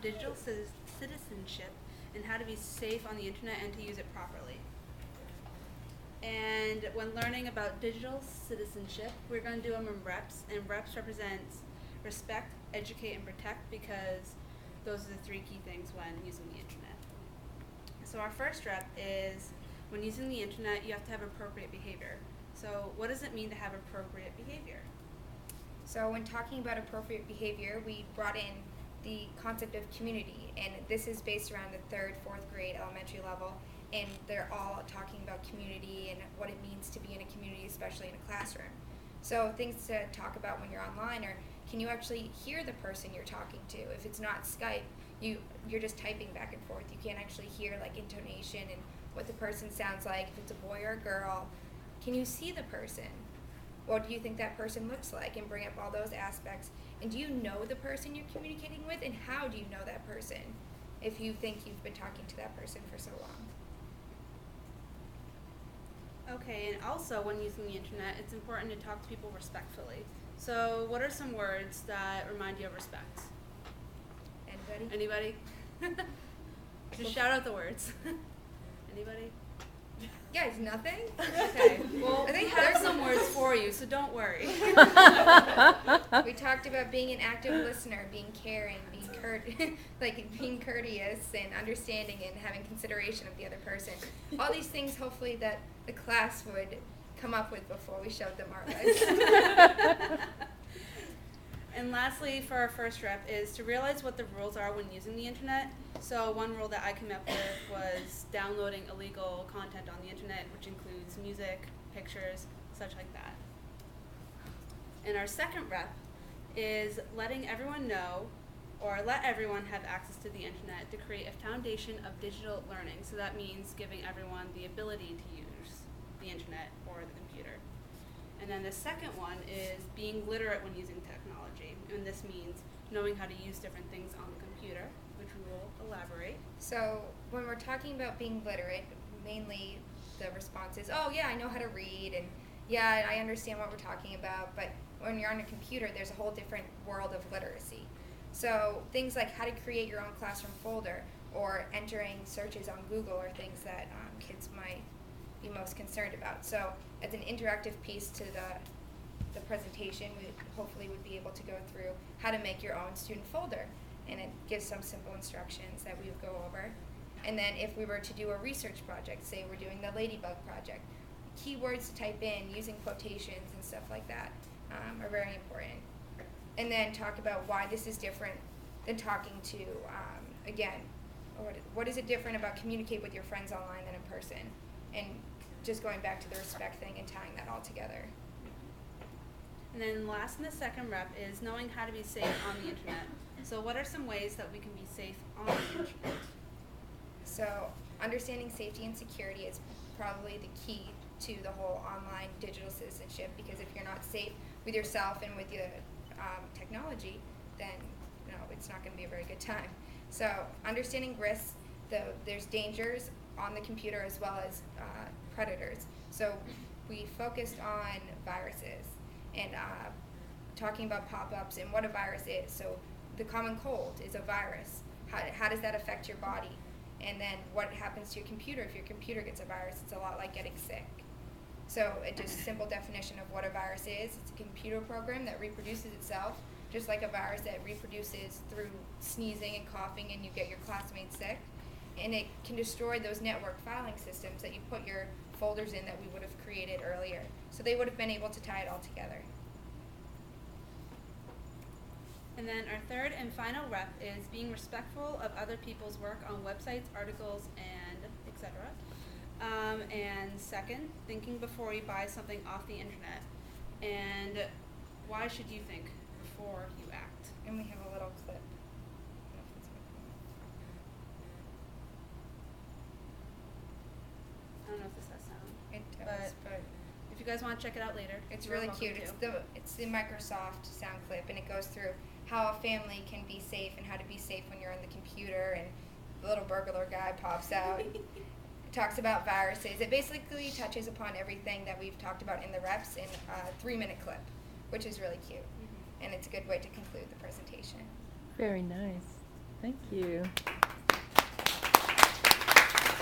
about digital citizenship and how to be safe on the internet and to use it properly. And when learning about digital citizenship, we're going to do them in reps, and reps represents respect, educate, and protect, because those are the three key things when using the internet. So our first rep is, when using the internet, you have to have appropriate behavior. So what does it mean to have appropriate behavior? So when talking about appropriate behavior, we brought in the concept of community, and this is based around the 3rd, 4th grade elementary level, and they're all talking about community and what it means to be in a community, especially in a classroom. So things to talk about when you're online are, can you actually hear the person you're talking to? If it's not Skype, you're just typing back and forth. You can't actually hear like intonation and what the person sounds like, if it's a boy or a girl. Can you see the person? What do you think that person looks like? And bring up all those aspects. And do you know the person you're communicating with? And how do you know that person if you think you've been talking to that person for so long? Okay, and also when using the internet, it's important to talk to people respectfully. So what are some words that remind you of respect? Anybody? Anybody? Just shout out the words. Anybody? Guys, nothing? Okay, well, I think there's some words for you, so don't worry. We talked about being an active listener, being caring, being courteous and understanding and having consideration of the other person. All these things, hopefully, that the class would come up with before we showed them our list. And lastly, for our first rep, is to realize what the rules are when using the internet. So one rule that I came up with was downloading illegal content on the internet, which includes music, pictures, such like that. And our second rep is letting everyone know, or let everyone have access to the internet to create a foundation of digital learning. So that means giving everyone the ability to use the internet or the computer. And then the second one is being literate when using technology. And this means knowing how to use different things on the computer, which we will elaborate. So when we're talking about being literate, mainly the response is, oh yeah, I know how to read, and yeah, I understand what we're talking about, but when you're on a computer, there's a whole different world of literacy. So things like how to create your own classroom folder, or entering searches on Google are things that kids might be most concerned about. So as an interactive piece to the presentation, we hopefully would be able to go through how to make your own student folder, and it gives some simple instructions that we would go over. And then if we were to do a research project, say we're doing the Ladybug project, keywords to type in using quotations and stuff like that are very important. And then talk about why this is different than talking to, again, what is it different about communicate with your friends online than in person? And just going back to the respect thing and tying that all together. And then last in the second rep is knowing how to be safe on the internet. So what are some ways that we can be safe on the internet? So understanding safety and security is probably the key to the whole online digital citizenship, because if you're not safe with yourself and with your technology, then it's not going to be a very good time. So understanding risks, there's dangers on the computer as well as predators. So we focused on viruses and talking about pop-ups and what a virus is. So the common cold is a virus. How does that affect your body? And then what happens to your computer? If your computer gets a virus, it's a lot like getting sick. So just a simple definition of what a virus is. It's a computer program that reproduces itself, just like a virus that reproduces through sneezing and coughing and you get your classmates sick. And it can destroy those network filing systems that you put your folders in that we would have created earlier. So they would have been able to tie it all together. And then our third and final rep is being respectful of other people's work on websites, articles, and etc. And second, thinking before you buy something off the internet. And why should you think before you act? And we have a little clip. I don't know if this has sound. It does, but if you guys want to check it out later, it's you're really welcome cute. to. It's the Microsoft sound clip, and it goes through how a family can be safe and how to be safe when you're on the computer, and the little burglar guy pops out. It talks about viruses. It basically touches upon everything that we've talked about in the reps in a 3-minute clip, which is really cute. And it's a good way to conclude the presentation. Very nice. Thank you.